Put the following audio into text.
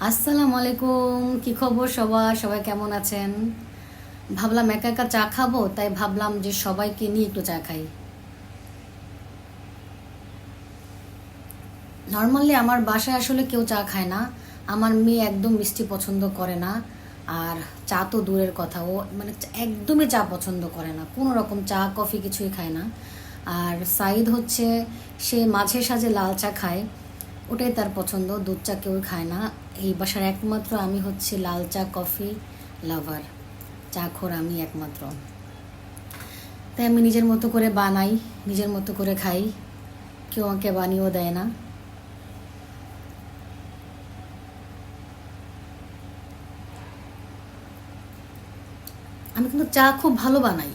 আসসালামু আলাইকুম, কি খবর সবার? সবাই কেমন আছেন? ভাবলাম একা একা চা খাবো, তাই ভাবলাম যে সবাইকে নিয়ে একটু চা খাই। নর্মালি আমার বাসায় আসলে কেউ চা খায় না। আমার মেয়ে একদম মিষ্টি পছন্দ করে না। আর চা তো দূরের কথা, ও মানে একদমই চা পছন্দ করে না, কোনো রকম চা কফি কিছুই খায় না। আর সাইদ হচ্ছে, সে মাঝে সাঝে লাল চা খায়, ওটাই তার পছন্দ, দুধ চা কেউ খায় না। এই বাসার একমাত্র আমি হচ্ছে লাল চা কফি লাভার, চা খোর আমি একমাত্র। তাই আমি নিজের মতো করে বানাই, নিজের মতো করে খাই, কেউ আমাকে বানিয়েও দেয় না। আমি কিন্তু চা খুব ভালো বানাই।